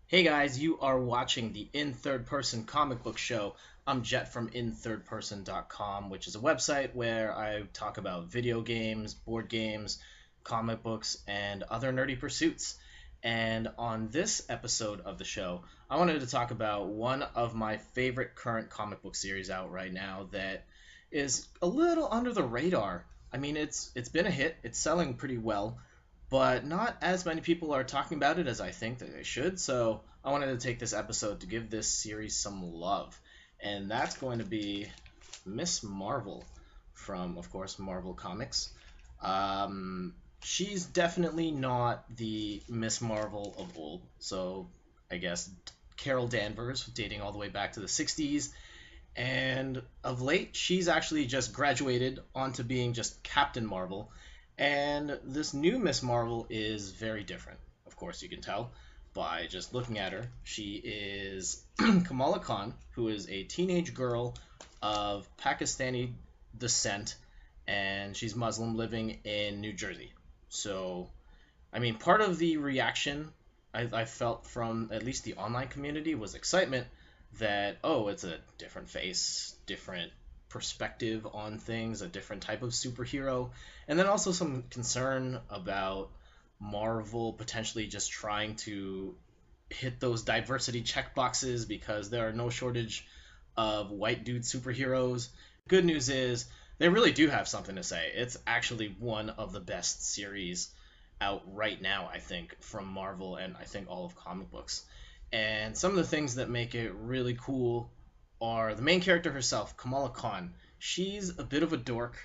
Hey guys, you are watching the In Third Person comic book show. I'm Jet from inthirdperson.com, which is a website where I talk about video games, board games, comic books, and other nerdy pursuits. And on this episode of the show, I wanted to talk about one of my favorite current comic book series out right now that is a little under the radar. I mean, it's been a hit. It's selling pretty well, but not as many people are talking about it as I think that they should. So I wanted to take this episode to give this series some love, and that's going to be Miss Marvel from, of course, Marvel Comics. She's definitely not the Miss Marvel of old. So I guess Carol Danvers, dating all the way back to the 60s, and of late, she's actually just graduated onto being just Captain Marvel. And this new Miss Marvel is very different. Of course, you can tell by just looking at her. She is Kamala Khan, who is a teenage girl of Pakistani descent, and she's Muslim living in New Jersey. So, I mean, part of the reaction I felt from at least the online community was excitement that, oh, it's a different face, different perspective on things, a different type of superhero, and then also some concern about Marvel potentially just trying to hit those diversity checkboxes because there are no shortage of white dude superheroes. Good news is they really do have something to say. It's actually one of the best series out right now, I think, from Marvel and I think all of comic books. And some of the things that make it really cool are the main character herself, Kamala Khan. She's a bit of a dork,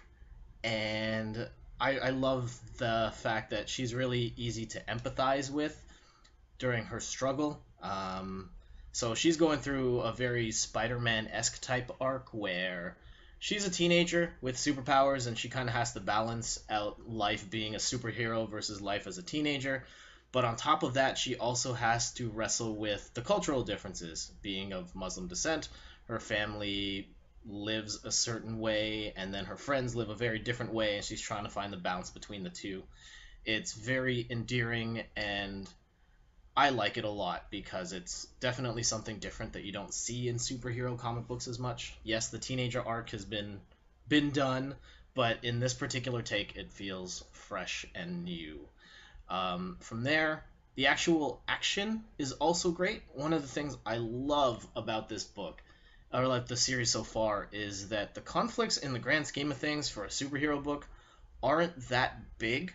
and I love the fact that she's really easy to empathize with during her struggle. So she's going through a very Spider-Man esque type arc where she's a teenager with superpowers and she kind of has to balance out life being a superhero versus life as a teenager. But on top of that, she also has to wrestle with the cultural differences. Being of Muslim descent, her family lives a certain way, and then her friends live a very different way, and she's trying to find the balance between the two. It's very endearing, and I like it a lot because it's definitely something different that you don't see in superhero comic books as much. Yes, the teenager arc has been done, but in this particular take, it feels fresh and new. From there, the actual action is also great. One of the things I love about this book, or like the series so far, is that the conflicts in the grand scheme of things for a superhero book aren't that big,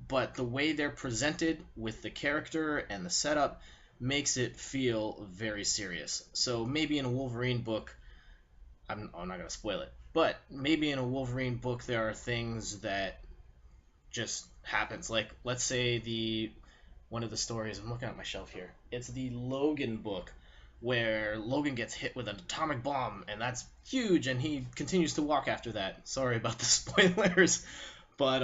but the way they're presented with the character and the setup makes it feel very serious. So maybe in a Wolverine book, I'm not going to spoil it, but maybe in a Wolverine book there are things that just happens. Like let's say the one of the stories, I'm looking at my shelf here. It's the Logan book where Logan gets hit with an atomic bomb and that's huge and he continues to walk after that. Sorry about the spoilers. But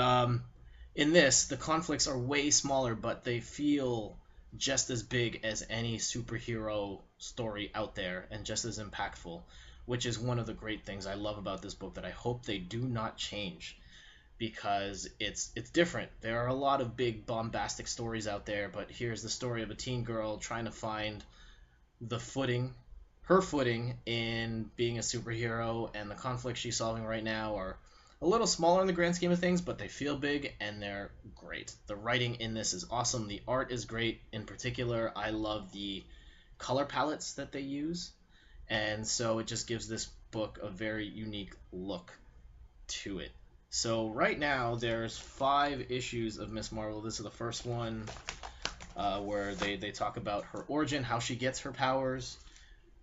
in this, the conflicts are way smaller, but they feel just as big as any superhero story out there and just as impactful, which is one of the great things I love about this book that I hope they do not change because it's different. There are a lot of big bombastic stories out there, but here's the story of a teen girl trying to find the footing, her footing in being a superhero, and the conflicts she's solving right now are a little smaller in the grand scheme of things, but they feel big and they're great. The writing in this is awesome. The art is great. In particular, I love the color palettes that they use, and so it just gives this book a very unique look to it. So right now there's 5 issues of Miss Marvel. This is the first one where they talk about her origin, how she gets her powers,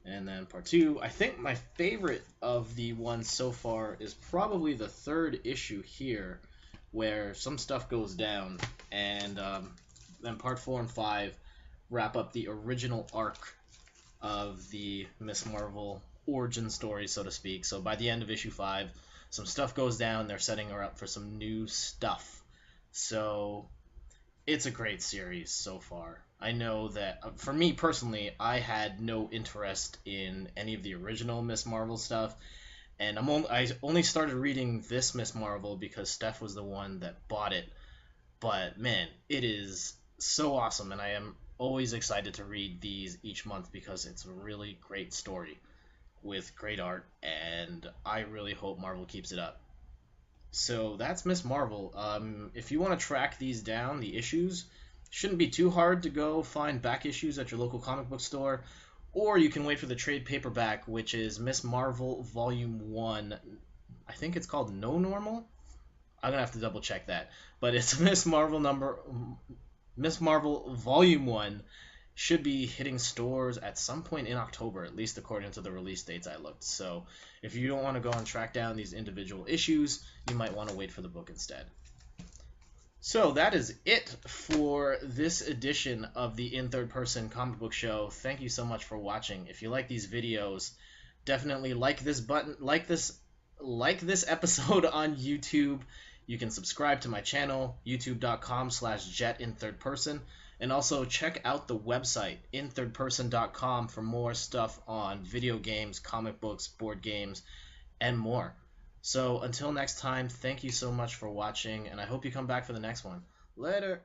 and then part 2. I think my favorite of the ones so far is probably the 3rd issue here, where some stuff goes down, and then part 4 and 5 wrap up the original arc of the Miss Marvel origin story, so to speak. So by the end of issue 5, some stuff goes down. They're setting her up for some new stuff. So it's a great series so far. I know that for me personally, I had no interest in any of the original Miss Marvel stuff, and I only started reading this Miss Marvel because Steph was the one that bought it. But man, it is so awesome, and I am always excited to read these each month because it's a really great story with great art, and I really hope Marvel keeps it up. So that's Miss Marvel. If you want to track these down, the issues, shouldn't be too hard to go find back issues at your local comic book store, or you can wait for the trade paperback, which is Miss Marvel Volume 1. I think it's called No Normal. I'm gonna have to double check that, but it's Miss Marvel Volume 1 should be hitting stores at some point in October, at least according to the release dates I looked. So if you don't want to go and track down these individual issues, you might want to wait for the book instead. So that is it for this edition of the In Third Person Comic Book Show. Thank you so much for watching. If you like these videos, definitely like this button, like this episode on YouTube. You can subscribe to my channel, youtube.com/jet in third person, and also check out the website inthirdperson.com for more stuff on video games, comic books, board games, and more. So until next time, thank you so much for watching, and I hope you come back for the next one. Later!